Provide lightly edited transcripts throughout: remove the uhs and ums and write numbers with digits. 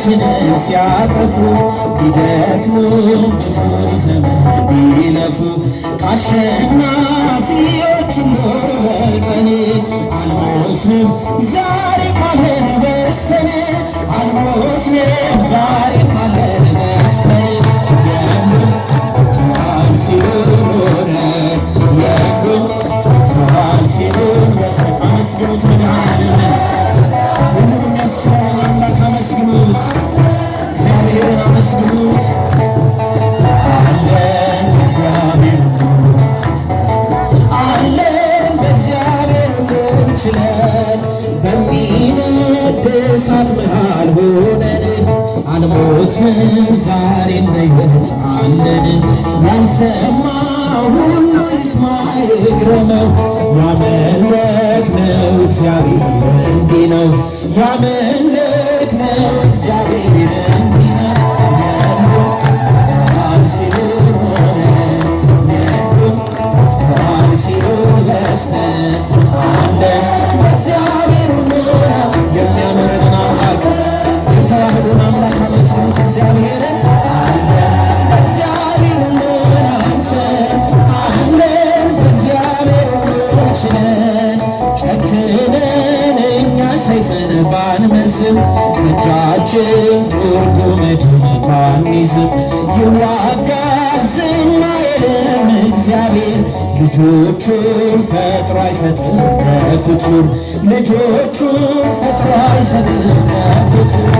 ሕይወታችንን ሲያጠፉ ቢደክሙ ብዙ ዘመን ቢለፉ ከአሸናፊዎች ሁሉ በልጠን አልሞትንም ዛሬም አለን በስተን አልሞትንም ዛሬም አለን በስተን የሉም ሞተዋል ሲሉን ኖረን የሉም ጠፍተዋል ሲሉን በስተን አመስግኑት መድኃኔዓለምን ሁሉንም ያስችላለን አምላክ አመስግኑት እግዚአብሔርን አመስግኑት አለን እግዚአብሔር አለን በእግዚአብሔር ሁሉን ችለን በሚነድ እሳት መሃል ሆነን አልሞትንም ዛሬም በሕይወት አለን ያልሰማ ሁሉ ይስማ ይግረመው ያመለክነው እግዚአብሔር እንዲህ ነው ያመለክነው እግዚአብሔር እንዲህ ነው የሉም ሞተዋል ሲሉን ኖረን የሉም ጠፍተዋል ሲሉን በስተን አለን በእግዚአብሔር ሁሉን የሚያኖረንን አምላክ የተዋህዶን አምላክ አመስግኑት እግዚአብሔርን አለን በእግዚአብሔር ሁሉን አልፈን አለን በእግዚአብሔር ሁሉን ችለን ጨክነን እኛ ሰይፍን ባንመዝም በእጃችን ጦር ጎመድን ባንይዝም ይዋጋል ዝና የለም እግዚአብሔር ልጆቹን ፈጥሮ አይሰጥም ለፍጡር ልጆቹን ፈጥሮ አይሰጥም ለፍጡር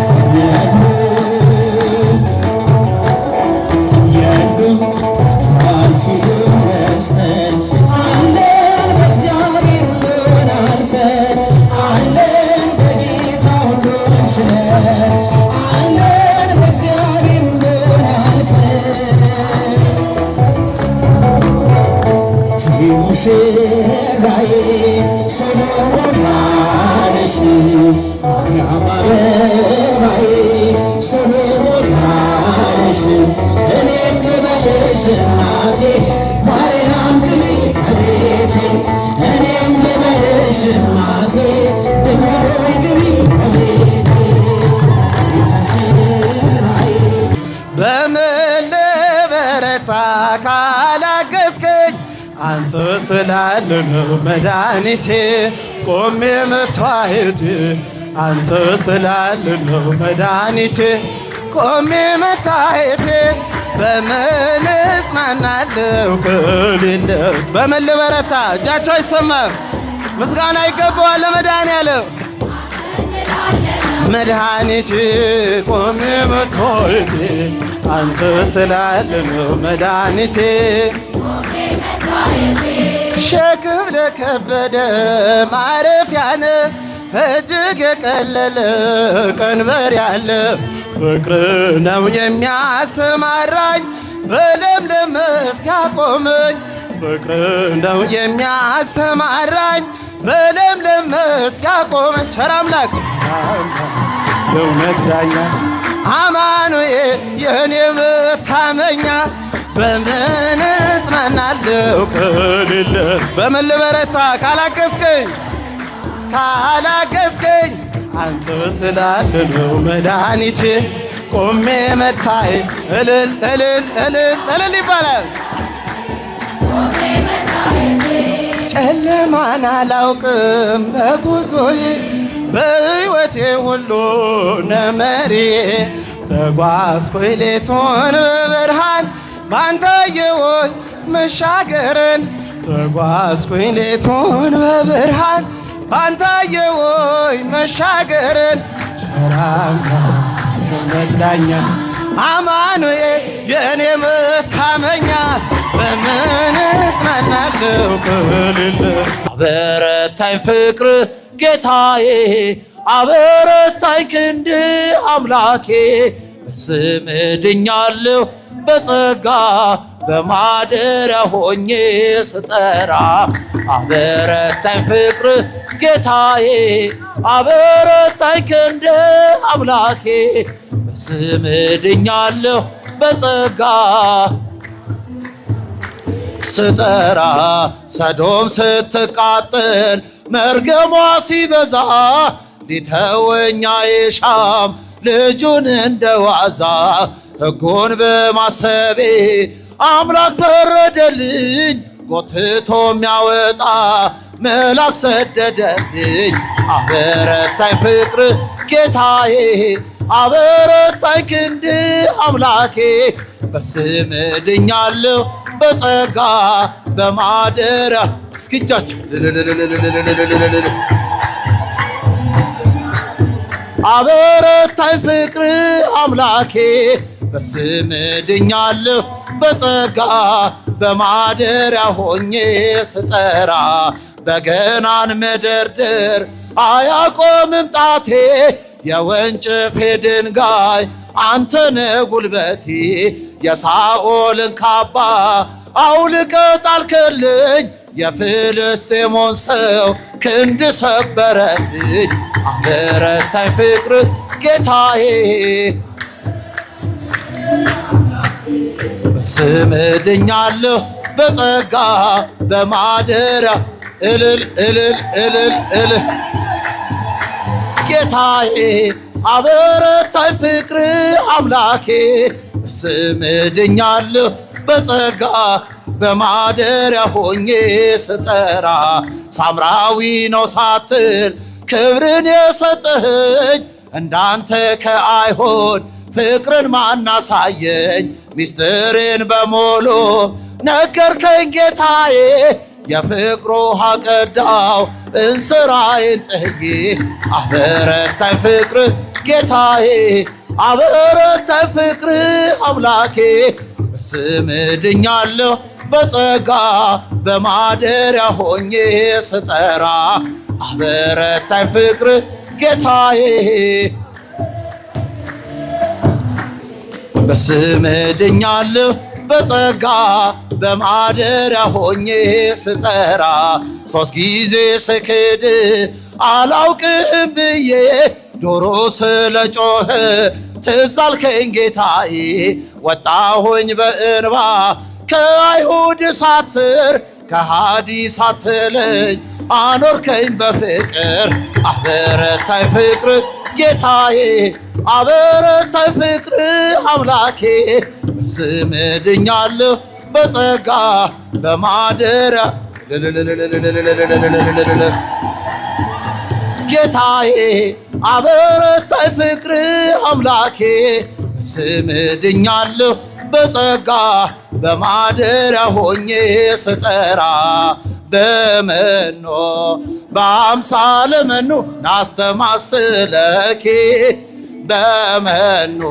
የሉም ጠፍተዋል ሲሉን በስተን አለን በእግዚአብሔር ሁሉን አልፈን አለን በጌታ ሁሉን ችለን አለን በእግዚአብሔር ሁሉን አልፈን ሙሽራዬ ሰሎሞን ያለሽ ማርያም አበባዬ ሰሎሞን ያለሽ እኔም ልበልሽ እናቴ ማርያም ግቢ ከቤቴ እኔም ልበልሽ እናቴ ድንግል ሆይ ግቢ ከቤቴ ሙሽራዬ በምን ልበረታ ካላገዝከኝ አንተ ስላለ ነው መድኃኒቴ ቆሜ መታየቴ አንተ ስላለ ነው መድኃኒቴ ቆሜ መታየቴ በምን እጽናናለሁ ከሌለ በምን ልበረታ እጃቸው አይሰማም ምስጋና ይገባዋል ለመድኃኔዓለም መድኃኒቴ ቆሜ መታየቴ አንተ ስላለ ነው መድኃኒቴ ሸክም ለከበደ ማረፊያነ እጅግ የቀለለ ቀንበር ያለ ፍቅር ነው የሚያሰማራኝ በለምለም መስክ ያቆመኝ ፍቅር ነው የሚያሰማራኝ በለምለም መስክ ያቆመኝ ቸር አምላክ የእውነት ዳኛ አማኑኤል የኔ መታመኛ በምን እጽናናለሁ ከሌለ በምን ልበረታ ካላገዝከኝ አንተ ስላለ ነው መድኃኒቴ ቆሜ መታዬ እልል እልል እልል እልል ይባላል ጨለማን አላውቅም በጉዞዬ በሕይወቴ ሁሉ ነመሪዬ ተጓዝኩኝ ሌቱን በብርሃን ባንታየወይ መሻገርን ተጓዝኩኝ ሌቱን በብርሃን ባንታየወይ መሻገርን ቸራምና የእውነት ዳኛ አማኑኤል የእኔ መታመኛ በምን እጽናናለሁ ከሌለ አበረታኝ ፍቅር ጌታዬ አበረታኝ ክንድ አምላኬ በስምህ ድኛለሁ በጸጋ በማደሪያ ሆኜ ስጠራ አበረታኝ ፍቅር ጌታዬ አበረታኝ ክንድ አምላኬ በስምህ ድኛለሁ በጸጋ ስጠራ ሰዶም ስትቃጠል መርገሟ ሲበዛ ሊተወኝ አይሻም ልጁን እንደዋዛ ሕጉን በማሰቤ አምላክ ፈረደልኝ ጎትቶ የሚያወጣ መልአክ ሰደደልኝ። አበረታኝ ፍቅር ጌታዬ አበረታኝ ክንድ አምላኬ በስም ድኛለሁ በጸጋ በማደሪያ እስኪጃችሁ አበረታኝ ፍቅር አምላኬ በስም ድኛለሁ በጸጋ በማደሪያ ሆኜ ስጠራ በገናን መደርደር አያቆምም ጣቴ የወንጭፌ ድንጋይ አንተነ ጉልበቴ የሳኦልን ካባ አውልቀ ጣልክልኝ የፍልስጤሞን ሰው ክንድ ሰበረልኝ። አበረታኝ ፍቅር ጌታዬ በስም ድኛለሁ በጸጋ በማደሪያ እልል እልል እልል እልል ጌታዬ አበረታኝ ፍቅር አምላኬ በስም ድኛለሁ በጸጋ በማደሪያ ሆኜ ስጠራ ሳምራዊ ነው ሳትል ክብርን የሰጠኸኝ እንዳንተ ከአይሁድ ፍቅርን ማናሳየኝ ሚስጥሬን በሙሉ ነገርከኝ ጌታዬ የፍቅሩ ውሃ ቀዳው እንስራዬን ጥዬ አበረታኝ ፍቅር ጌታዬ አበረታኝ ፍቅር አምላኬ በስም ድኛለሁ በጸጋ በማደሪያ ሆኜ ስጠራ አበረታኝ ፍቅር ጌታዬ በስም ድኛለሁ በጸጋ በማደሪያ ሆኜ ስጠራ ሶስት ጊዜ ስክድ አላውቅም ብዬ ዶሮ ስለጮኸ ትዝ አልከኝ ጌታዬ ወጣሁኝ በእንባ ከአይሁድ ሳትር ከሃዲ ሳትለኝ አኖርከኝ በፍቅር አበረታኝ ፍቅር ጌታዬ አበረታኝ ፍቅር አምላኬ በስም ድኛለሁ በጸጋ በማደሪያ ጌታዬ አበረታኝ ፍቅር አምላኬ በስም ድኛለሁ በጸጋ በማደሪያ ሆኜ ስጠራ በመኖ በአምሳለ መኖ ናስተማስለኬ በመኖ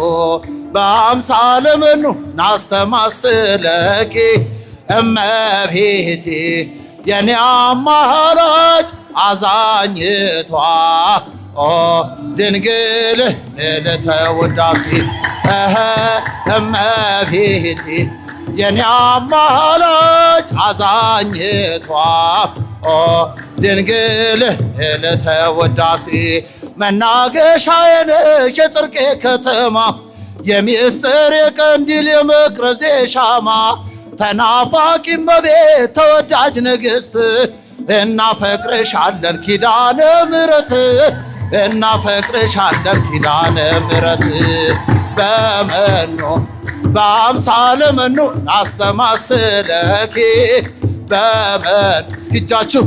በአምሳለ መኖ ናስተማስለኬ እመቤቴ የኔ አማላጅ አዛኝቷ ድንግል ምልዕተ ውዳሴ እመቤቴ የኔ አማላጅ አዛኝቷ ድንግል ምልዕተ ውዳሴ መናገሻዬ ነሽ የጽድቄ ከተማ የሚስጥር የቀንዲል የመቅረዜ ሻማ ተናፋቂ እመቤት ተወዳጅ ንግሥት እናፈቅርሻለን ኪዳነ ምሕረት እናፈቅርሻለን ኪዳነ ምሕረት በመኖ በአምሳለ መኖ ናስተማስለኪ በመን እስኪጃችሁ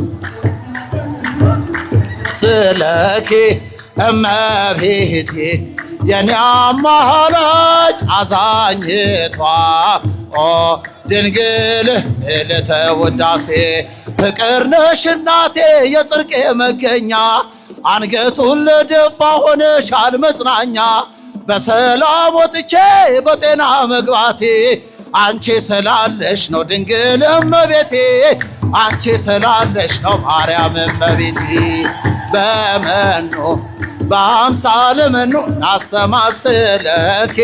ስለኪ እመቤቴ የኔ አማላጅ አዛኝቷ ድንግል ምልዕተ ውዳሴ ፍቅር ነሽ እናቴ የጽድቄ መገኛ አንገቱን ለደፋ ሆነሻል መጽናኛ በሰላም ወጥቼ በጤና መግባቴ አንቺ ስላለሽ ነው ድንግል እመቤቴ አንቺ ስላለሽ ነው ማርያም እመቤቴ በመኖ በአምሳለ መኖ ናስተማስለኪ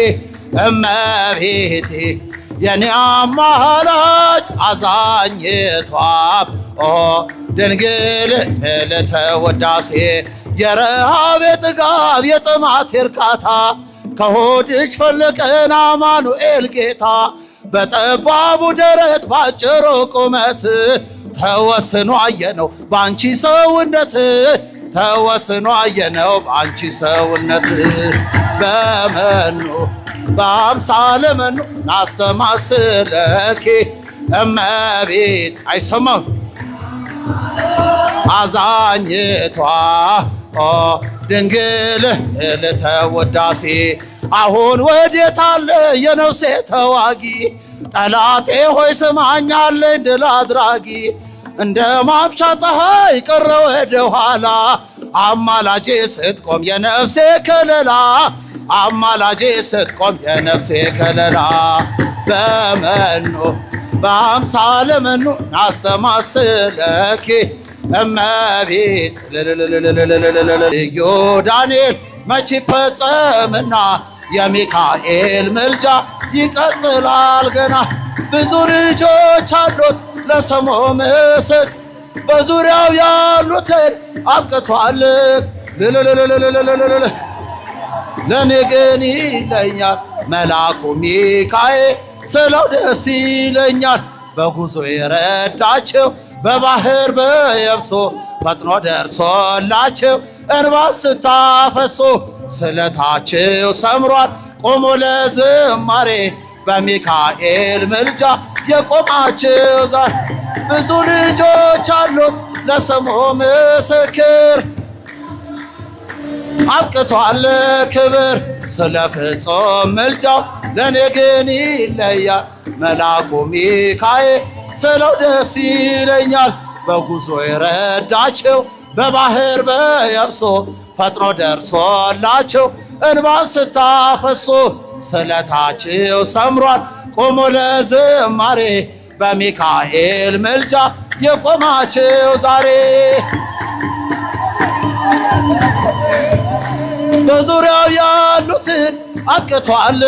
እመቤቴ የኔ አማላጅ አዛኝቷ ድንግል ምልዕተ ውዳሴ የረሃብ የጥጋብ የጥማት የርካታ ከሆድሽ ፈለቀን አማኑኤል ጌታ በጠባቡ ደረት ባጭሩ ቁመት ተወስኖ አየነው ባንቺ ሰውነት ተወስኖ አየነው በአንቺ ሰውነት በመኑ በአምሳለ መኑ ናስተማስለኪ እመቤት አይሰማም አዛኝቷ ድንግል እልልተ ውዳሴ አሁን ወዴት አለ የነፍሴ ተዋጊ ጠላቴ ሆይ ስማኝ አለኝ ድል አድራጊ እንደ ማምሻ ፀሐይ ቀረ ወደ ኋላ አማላጄ ስትቆም የነፍሴ ከለላ አማላጄ ስትቆም የነፍሴ ከለላ በመኑ በአምሳለ መኑ ናስተማስለኪ እመቤት ልዩ ዳንኤል መች ይፈጸምና የሚካኤል ምልጃ ይቀጥላል ገና ብዙ ልጆች አሉት ለስሙ ምስክ በዙሪያው ያሉትን አብቅቷል ለኔ ግን ይለኛል መልአኩ ሚካኤል ስለው ደስ ይለኛል በጉዞ የረዳቸው በባህር በየብሶ ፈጥኖ ደርሶላቸው እንባ ስታፈሶ ስለታቸው ሰምሯል ቆሞ ለዝማሬ በሚካኤል ምልጃ የቆማቸው ዛሬ ብዙ ልጆች አሉት ለስሙ ምስክር አብቅቷል ክብር ስለ ፍጹም ምልጃው ለኔ ግን ይለያል መልአኩ ሚካኤል ስለው ደስ ይለኛል በጉዞ የረዳቸው በባህር በየብሶ ፈጥኖ ደርሶላቸው እንባን ስታፈሶ ስለታቸው ሰምሯል ቆሞ ለዝማሬ በሚካኤል ምልጃ የቆማቸው ዛሬ በዙሪያው ያሉትን አብቅቷል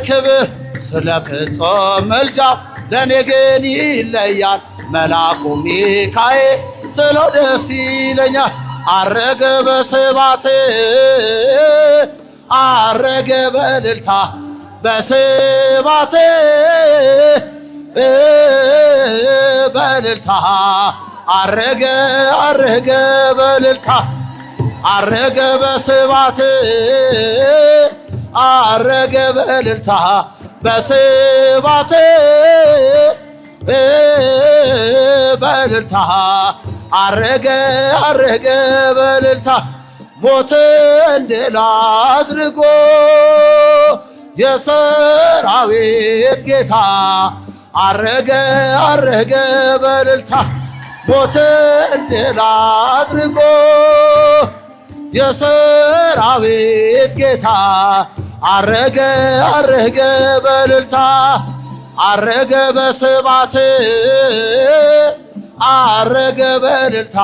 ክብር ስለ ፍጹም ምልጃው ለኔ ግን ይለያል መልአኩ ሚካኤል ስለው ደስ ይለኛል አረገ በስባት አረገ በእልልታ በስባት በእልልታ አረገ አረገ በእልልታ አረገ በስባት አረገ በእልልታ በስባት በእልልታ አረገ አረገ በእልልታ ሞትን ድል አድርጎ የሰራዊት ጌታ አረገ አረገ በእልልታ ሞትን ድል አድርጎ የሰራዊት ጌታ አረገ አረገ በእልልታ አረገ በስባት አረገ በእልልታ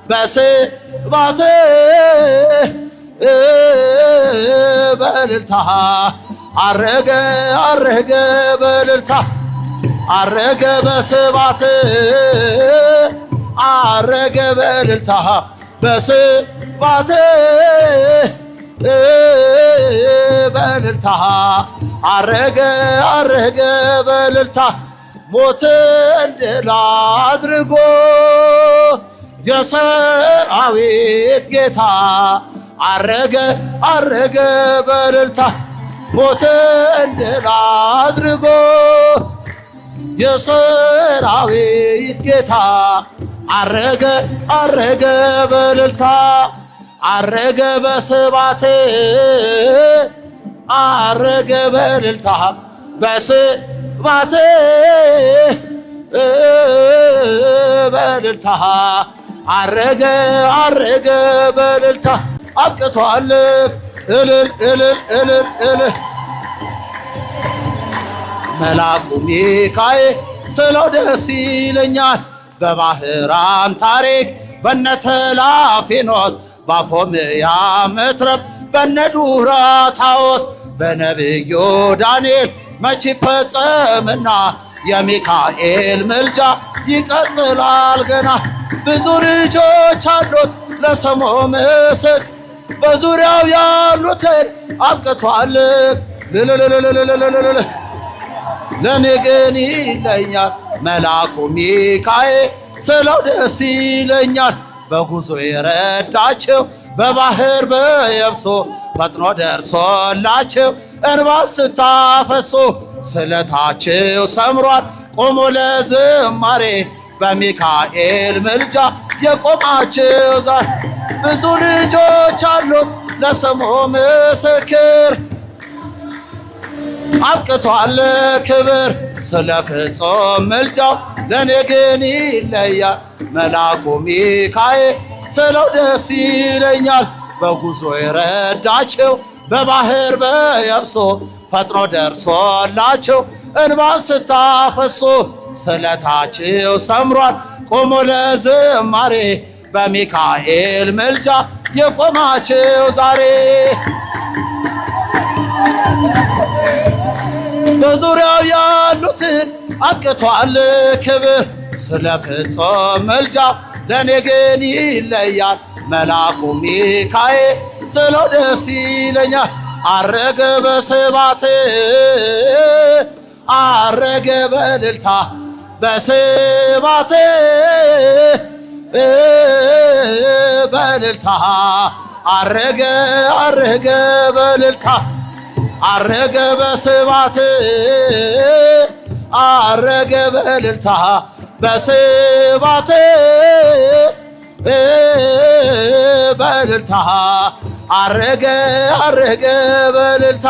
በስባት በእልልታ አረገ አረገ በእልልታ አረገ በስባት አረገ በእልልታ በስባት በእልልታ አረገ አረገ በእልልታ ሞትን ድል አድርጎ የሰራዊት ጌታ አረገ አረገ በእልልታ ሞትን ድል አድርጎ የሰራዊት ጌታ አረገ አረገ በእልልታ አረገ በስባት አረገ በእልልታ በስባት በእልልታ አረገ አረገ በእልልታ አብቅቷል እልል እልል እልል እልል መልአኩ ሚካኤል ስለው ደስ ይለኛል በባህራን ታሪክ በነተላፊኖስ ባፎምያ መትረፍ በነዱራታዎስ በነቢዩ ዳንኤል መች ይፈጸምና የሚካኤል ምልጃ ይቀጥላል ገና ብዙ ልጆች አሉት ለስሙ ምስክ በዙሪያው ያሉትን አብቅቷል ለኔ ግን ይለኛል መልአኩ ሚካኤል ስለው ደስ ይለኛል በጉዞ የረዳቸው በባህር በየብሶ ፈጥኖ ደርሶላቸው እንባ ስታፈሶ ስለታቸው ሰምሯል ቆሞ ለዝማሬ በሚካኤል ምልጃ የቆማቸው ዛሬ ብዙ ልጆች አሉት ለስሙ ምስክር አብቅቷል ክብር ስለ ፍጹም ምልጃው ለኔ ግን ይለያል መልአኩ ሚካኤል ስለው ደስ ይለኛል በጉዞ የረዳቸው በባህር በየብሶ ፈጥኖ ደርሶላቸው እንባን ስታፈሶ ስለታቸው ሰምሯል ቆሞ ለዝማሬ በሚካኤል ምልጃ የቆማቸው ዛሬ በዙሪያው ያሉትን አብቅቷል ክብር ስለ ፍጹም ምልጃው ለኔ ግን ይለያል መልአኩ ሚካኤል ስለው ደስ ይለኛል አረገ በስብሐት አረገ በእልልታ በስብሐት በእልልታ አረገ አረገ በእልልታ አረገ በስብሐት አረገ በእልልታ በስብሐት በእልልታ አረገ አረገ በእልልታ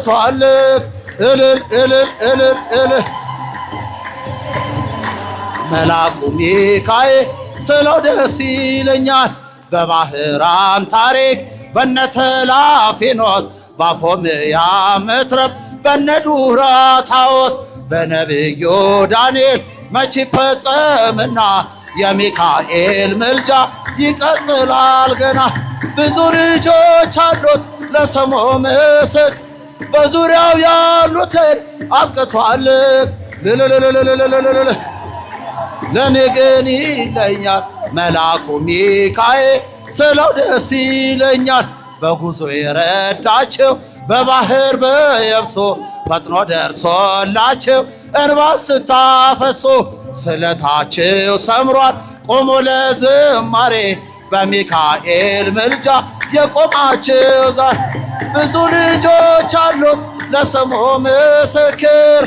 አብቅቷል እልል እልል እልል እልል መልአኩ ሚካኤል ስለው ደስ ይለኛል በባህራን ታሪክ በነተላፊኖስ ባፎምያ መትረፍ በነዱራታዎስ በነቢዩ ዳንኤል መች ይፈጸምና የሚካኤል ምልጃ ይቀጥላል ገና ብዙ ልጆች አሉት ለስሙ ምስክ በዙሪያው ያሉትን አብቅቷል ልልልልልልልልል ለኔ ግን ይለኛል መልአኩ ሚካኤል ስለው ደስ ይለኛል በጉዞ የረዳቸው በባህር በየብሶ ፈጥኖ ደርሶላቸው እንባ ስታፈሶ ስለታቸው ሰምሯል ቆሞ ለዝማሬ በሚካኤል ምልጃ የቆማቸው ዛሬ ብዙ ልጆች አሉት ለስሙ ምስክር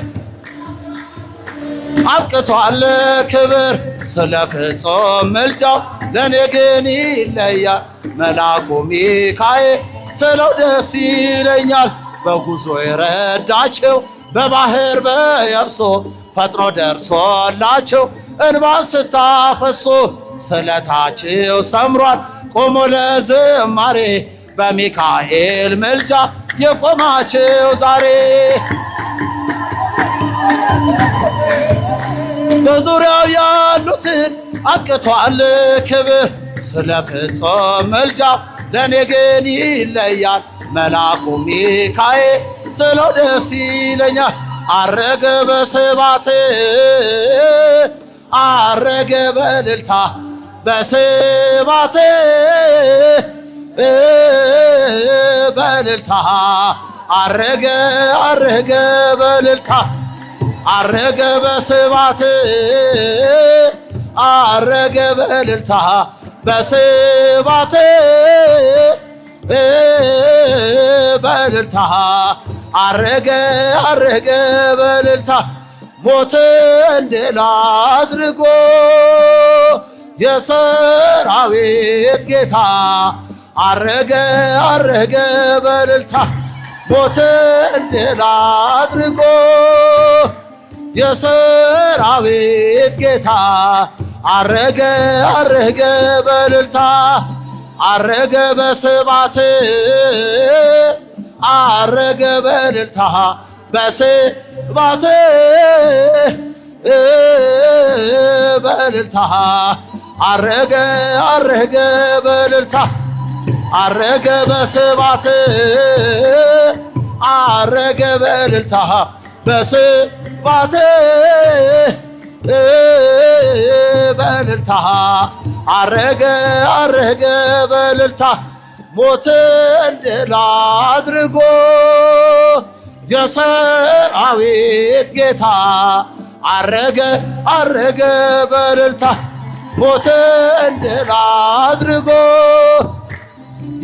አብቅቷል ክብር ስለ ፍጹም ምልጃው ለኔ ግን ይለያል መልአኩ ሚካኤል ስለው ደስ ይለኛል በጉዞ የረዳቸው በባህር በየብሶ ፈጥኖ ደርሶላቸው እንባ ስታፈሶ ስለታቸው ሰምሯል ቆሞ ለዝማሬ በሚካኤል ምልጃ የቆማቸው ዛሬ በዙሪያው ያሉትን አብቅቷል ክብር ስለ ፍጹም ምልጃው ለኔ ግን ይለያል መልአኩ ሚካኤል ስለው ደስ ይለኛል አረገ በስብሐት አረገ በእልልታ በስብሐት በእልልታ አረገ አረገ በእልልታ አረገ በስብሐት አረገ በእልልታ በስብሐት በእልልታ አረገ አረገ በእልልታ ሞትን ድል አድርጎ የሰራዊት ጌታ አረገ አረገ በእልልታ ሞትን ድል አድርጎ የሰራዊት ጌታ አረገ አረገ በእልልታ አረገ በስብሐት አረገ በእልልታ በስብሐት በእልልታ አረገ አረገ በእልልታ አረገ በስብሐት አረገ በእልልታ በስብሐት በእልልታ አረገ አረገ በእልልታ ሞትን ድል አድርጎ የሰራዊት ጌታ አረገ አረገ በእልልታ ሞትን ድል አድርጎ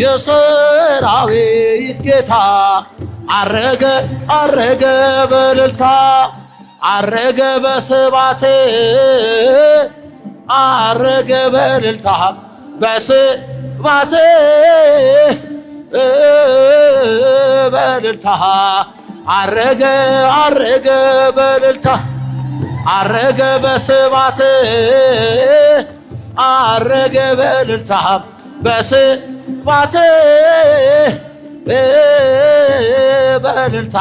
የሰራዊት ጌታ አረገ አረገ በእልልታ አረገ በስብሐት አረገ በእልልታ በስብሐት በእልልታ አረገ አረገ በእልልታ አረገ በስብሐት አረገ በእልልታ በስብሐት በእልልታ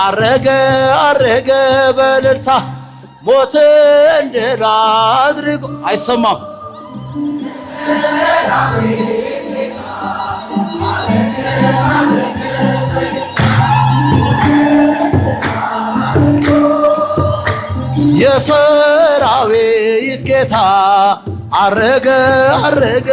አረገ አረገ በእልልታ ሞትን ድል አድርጎ አይሰማም የሰራዊት ጌታ አረገ አረገ